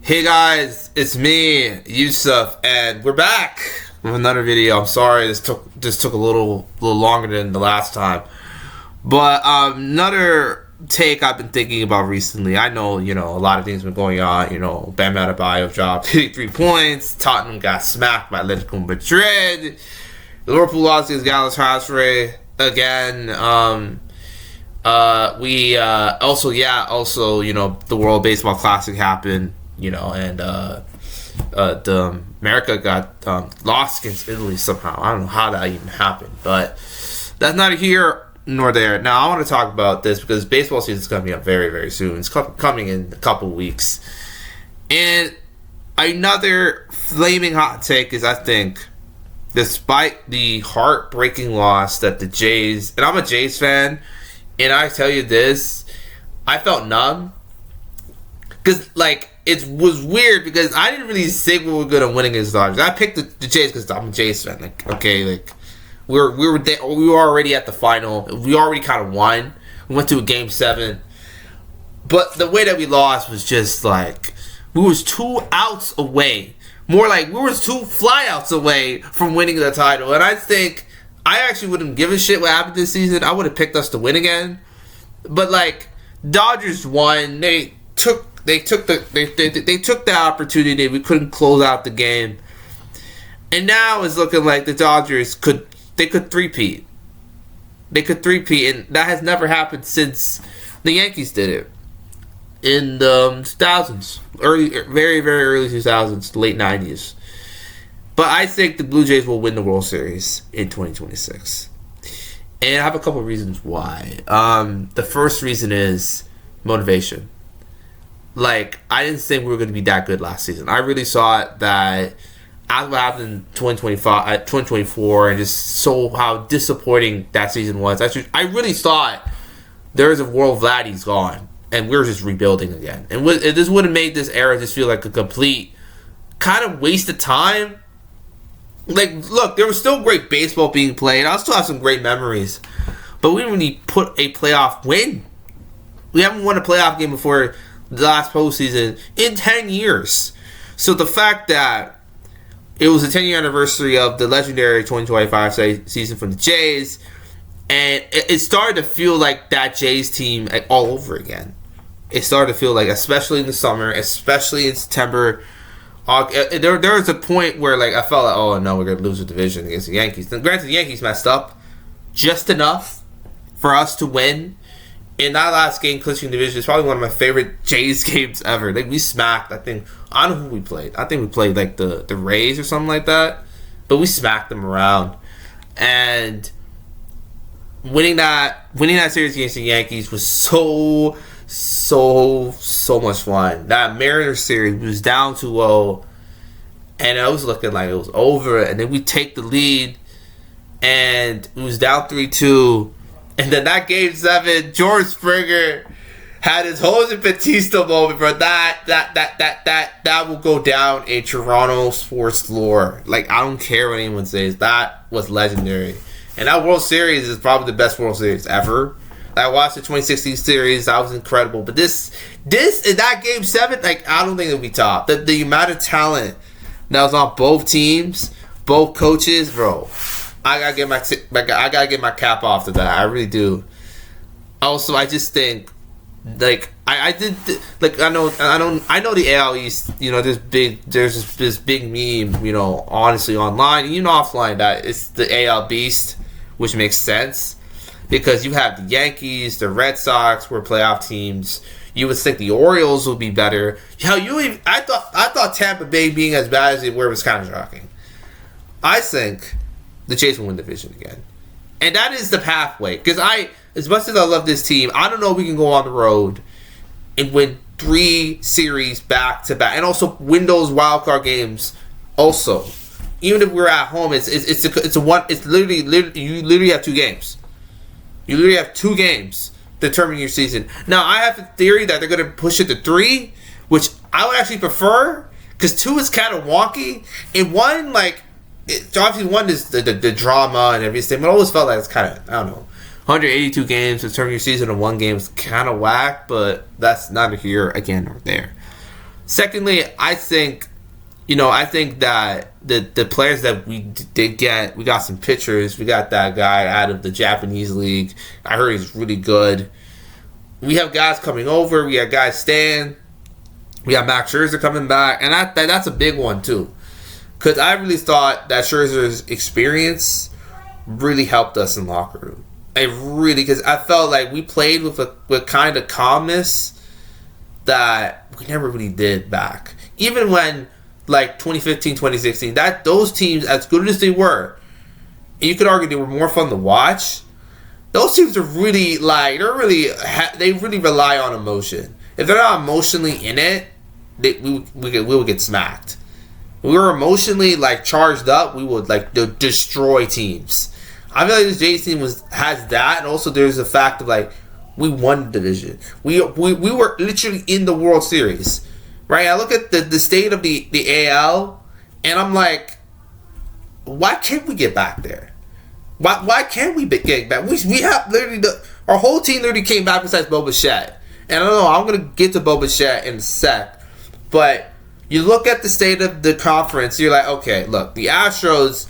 Hey guys, it's me, Yusuf, and we're back with another video. I'm sorry this took a little longer than the last time, but another take I've been thinking about recently. I know a lot of things been going on. Bam Adebayo dropped 83 points. Tottenham got smacked by Atletico Madrid. Liverpool lost against Galatasaray again. Also the World Baseball Classic happened. And the America got lost against Italy somehow. I don't know how that even happened, but that's neither here nor there. Now I want to talk about this because baseball season is coming up very, very soon. It's coming in a couple weeks, and another flaming hot take is, I think, despite the heartbreaking loss that the Jays, and I'm a Jays fan, and I tell you this, I felt numb because it was weird because I didn't really think we were gonna win against the Dodgers. I picked the Jays because I'm a Jays fan. We were there, we were already at the final. We already kind of won. We went to a game 7, but the way that we lost was just we was 2 outs away. More like we was 2 flyouts away from winning the title. And I think I actually wouldn't give a shit what happened this season. I would have picked us to win again. But Dodgers won. They took the opportunity. We couldn't close out the game, and now it's looking like the Dodgers could three-peat. They could three-peat, and that has never happened since the Yankees did it in the 2000s, very, very early 2000s, late 90s. But I think the Blue Jays will win the World Series in 2026, and I have a couple of reasons why. The first reason is motivation. I didn't think we were going to be that good last season. I really saw that after what happened in 2024, and just saw how disappointing that season was. I really thought there was a world Vladdy's gone, and we were just rebuilding again. And this would have made this era just feel like a complete kind of waste of time. Look, there was still great baseball being played. I still have some great memories, but we didn't really put a playoff win. We haven't won a playoff game before the last postseason in 10 years. So the fact that it was the 10-year anniversary of the legendary 2025 season from the Jays, and it started to feel like that Jays team all over again. It started to feel like, especially in the summer, especially in September, there was a point where I felt like, oh no, we're going to lose the division against the Yankees. Then granted, the Yankees messed up just enough for us to win. In that last game, clinching division, is probably one of my favorite Jays games ever. We smacked, I don't know who we played. I think we played the Rays or something like that. But we smacked them around. And winning that series against the Yankees was so much fun. That Mariners series was down 2-0, and it was looking like it was over. And then we take the lead, and it was down 3-2. And then that game 7, George Springer had his Jose Batista moment, bro. That will go down in Toronto sports lore. I don't care what anyone says. That was legendary. And that World Series is probably the best World Series ever. I watched the 2016 series. That was incredible. But this in that game 7, I don't think it'll be top. The amount of talent that was on both teams, both coaches, bro. I gotta get my cap off to that. I really do. Also, I just think I know the AL East. There's this big meme. Honestly, online, offline, that it's the AL Beast, which makes sense because you have the Yankees, the Red Sox, who are playoff teams. You would think the Orioles would be better. I thought Tampa Bay being as bad as they were was kind of shocking. I think the Jays will win the division again. And that is the pathway. Because as much as I love this team, I don't know if we can go on the road and win 3 series back to back. And also win those wild card games also. Even if we're at home, it's literally you literally have 2 games. You literally have 2 games determining your season. Now, I have a theory that they're going to push it to 3, which I would actually prefer, because 2 is kind of wonky. And 1, obviously 1 is the drama and everything, but I always felt like it's kind of, I don't know, 182 games to determine your season in 1 game is kind of whack, but that's neither here again or there. Secondly, I think that the players that we did get, we got some pitchers. We got that guy out of the Japanese league. I heard he's really good. We have guys coming over. We have guys staying. We have Max Scherzer coming back, and that's a big one too. Because I really thought that Scherzer's experience really helped us in locker room. Because I felt like we played with kind of calmness that we never really did back. Even when, like, 2015, 2016, those teams, as good as they were, and you could argue they were more fun to watch, those teams are really, like, they really rely on emotion. If they're not emotionally in it, we would get smacked. If we were emotionally, like, charged up, we would, like, destroy teams. I feel like this Jays team has that, and also there's the fact of, like, we won the division. We were literally in the World Series, right? I look at the state of the AL, and I'm like, why can't we get back there? Why can't we get back? We have literally our whole team literally came back besides Bo Bichette. And I don't know, I'm gonna get to Bo Bichette in a sec, but you look at the state of the conference, you're like, okay, look, the Astros,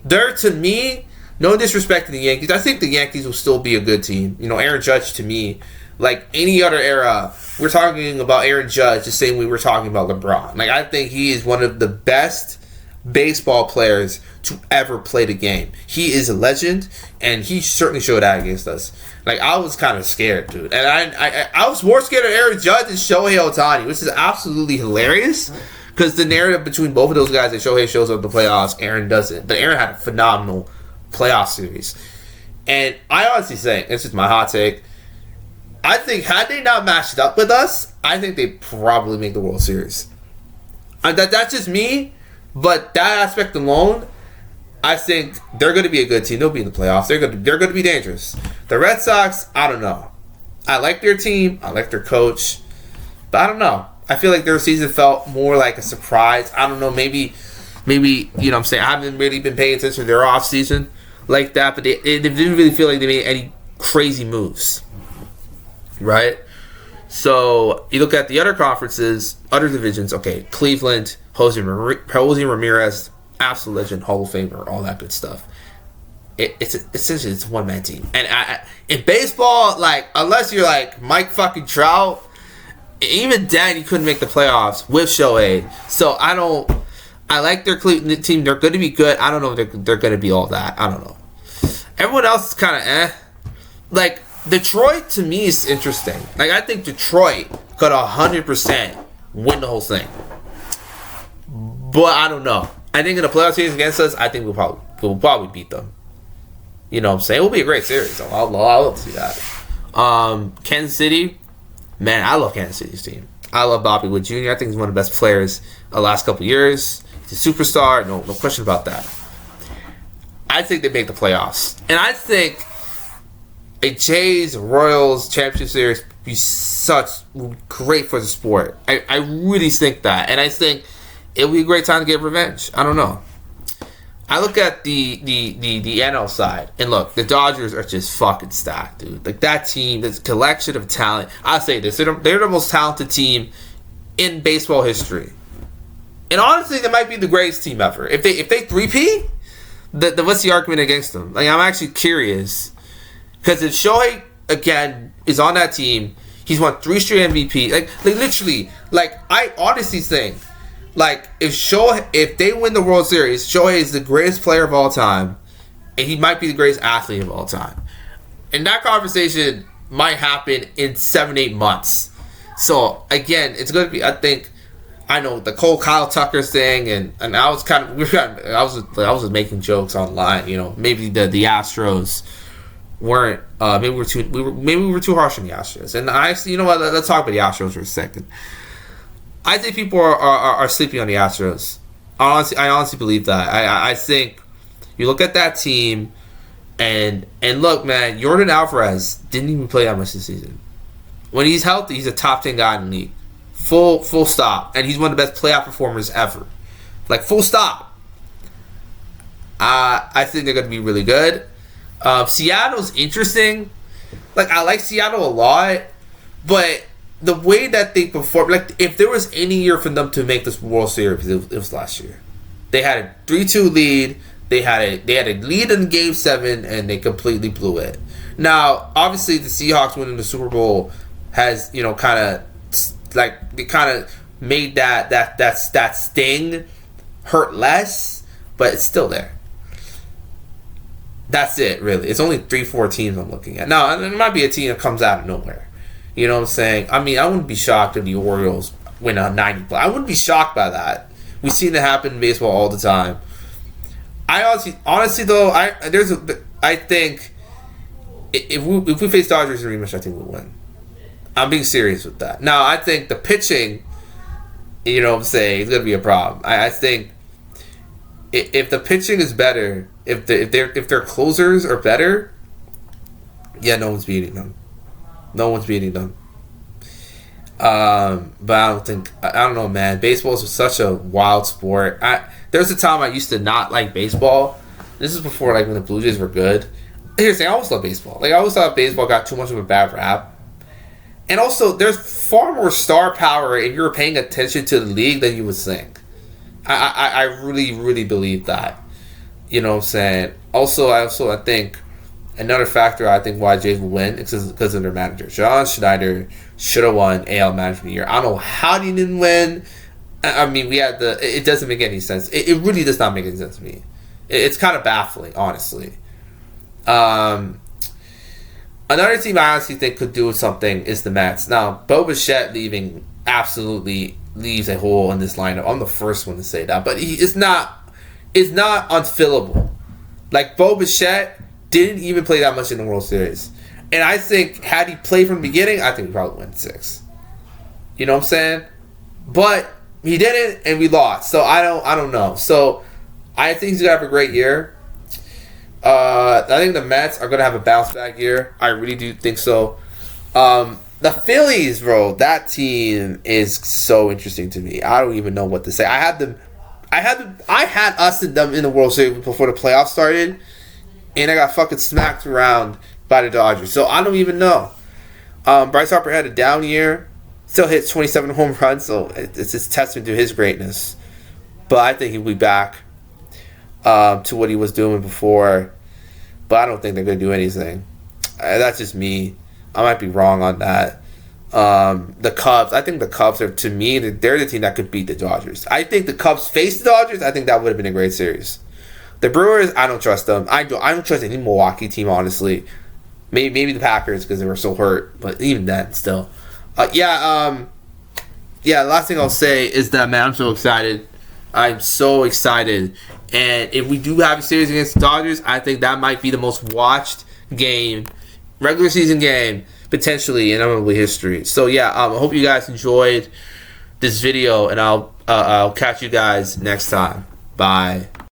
they're, to me, no disrespect to the Yankees, I think the Yankees will still be a good team. Aaron Judge, to me, like any other era, we're talking about Aaron Judge the same way we're talking about LeBron. Like, I think he is one of the best baseball players to ever play the game. He is a legend, and he certainly showed that against us. Like, I was kind of scared, dude. And I was more scared of Aaron Judge than Shohei Ohtani, which is absolutely hilarious. Because the narrative between both of those guys, that Shohei shows up in the playoffs, Aaron doesn't. But Aaron had a phenomenal playoff series. And I honestly think, this is my hot take, I think had they not matched up with us, I think they'd probably make the World Series. That's just me, but that aspect alone, I think they're going to be a good team. They'll be in the playoffs. They're going to be dangerous. The Red Sox, I don't know. I like their team. I like their coach. But I don't know. I feel like their season felt more like a surprise. I don't know. Maybe you know what I'm saying? I haven't really been paying attention to their offseason like that. But they didn't really feel like they made any crazy moves. Right? So you look at the other conferences, other divisions. Okay, Cleveland, Jose Ramirez, absolute legend, Hall of Famer, all that good stuff. It's essentially it's a one-man team. And in baseball, like, unless you're like Mike fucking Trout, even then you couldn't make the playoffs with Shohei. So I like their Cleveland team. They're going to be good. I don't know if they're going to be all that. I don't know. Everyone else is kind of Like, Detroit, to me, is interesting. Like, I think Detroit could 100% win the whole thing. But I don't know. I think in the playoff series against us, I think we'll probably beat them. You know what I'm saying? It will be a great series. I'll love to see that. Kansas City, man, I love Kansas City's team. I love Bobby Witt Jr. I think he's one of the best players of the last couple of years. He's a superstar. No question about that. I think they make the playoffs. And I think a Jays Royals championship series would be great for the sport. I really think that. And I think it would be a great time to get revenge. I don't know. I look at the NL side, and look, the Dodgers are just fucking stacked, dude. Like, that team, this collection of talent. I'll say this: they're the most talented team in baseball history, and honestly, they might be the greatest team ever. If they three-peat, what's the argument against them? Like, I'm actually curious, because if Shohei again is on that team, he's won 3 straight MVP. Like literally, like, I honestly think, like, if they win the World Series, Shohei is the greatest player of all time, and he might be the greatest athlete of all time. And that conversation might happen in 7-8 months. So again, it's going to be, I know the Kyle Tucker thing, and I was I was making jokes online. You know, maybe the Astros weren't. Maybe we were too harsh on the Astros. And you know what? Let's talk about the Astros for a second. I think people are sleeping on the Astros. I honestly believe that. I think you look at that team, and look, man, Yordan Alvarez didn't even play that much this season. When he's healthy, he's a top 10 guy in the league. Full stop. And he's one of the best playoff performers ever. Like, full stop. I think they're going to be really good. Seattle's interesting. Like, I like Seattle a lot, but the way that they performed, like if there was any year for them to make this World Series, it was last year. They had a 3-2 lead. They had a lead in Game 7, and they completely blew it. Now, obviously, the Seahawks winning the Super Bowl has, you know, kind of like they kind of made that sting hurt less, but it's still there. That's it, really. It's only 3-4 teams I'm looking at. Now, there might be a team that comes out of nowhere. You know what I'm saying? I mean, I wouldn't be shocked if the Orioles win a 90. I wouldn't be shocked by that. We've seen it happen in baseball all the time. I honestly though, I think if we face Dodgers in a rematch, I think we'll win. I'm being serious with that. Now, I think the pitching, you know what I'm saying, is going to be a problem. I think if the pitching is better, if their closers are better, yeah, no one's beating them. No one's beating them. But I don't know, man. Baseball is such a wild sport. There's a time I used to not like baseball. This is before, like, when the Blue Jays were good. Here's the thing, I always love baseball. Like, I always thought baseball got too much of a bad rap. And also, there's far more star power if you're paying attention to the league than you would think. I really, really believe that. You know what I'm saying? Also, I think another factor I think why Jays will win is because of their manager. John Schneider should have won AL Manager of the Year. I don't know how he didn't win. I mean, it doesn't make any sense. It really does not make any sense to me. It's kind of baffling, honestly. Another team I honestly think could do something is the Mets. Now, Bo Bichette leaving absolutely leaves a hole in this lineup. I'm the first one to say that, but it's not unfillable. Like, Bo Bichette didn't even play that much in the World Series, and I think had he played from the beginning, I think we probably win 6. You know what I'm saying? But he didn't, and we lost. So I don't know. So I think he's gonna have a great year. I think the Mets are gonna have a bounce back year. I really do think so. The Phillies, bro, that team is so interesting to me. I don't even know what to say. I had us and them in the World Series before the playoffs started, and I got fucking smacked around by the Dodgers. So I don't even know. Bryce Harper had a down year, still hit 27 home runs, so it's just testament to his greatness. But I think he'll be back to what he was doing before. But I don't think they're going to do anything. That's just me. I might be wrong on that. The Cubs, I think the Cubs are, to me, they're the team that could beat the Dodgers. I think the Cubs face the Dodgers. I think that would have been a great series. The Brewers, I don't trust them. I don't trust any Milwaukee team, honestly. Maybe the Packers because they were so hurt, but even then, still. The last thing I'll say is that, man, I'm so excited. I'm so excited. And if we do have a series against the Dodgers, I think that might be the most watched game, regular season game, potentially in MLB history. So, yeah, I hope you guys enjoyed this video, and I'll catch you guys next time. Bye.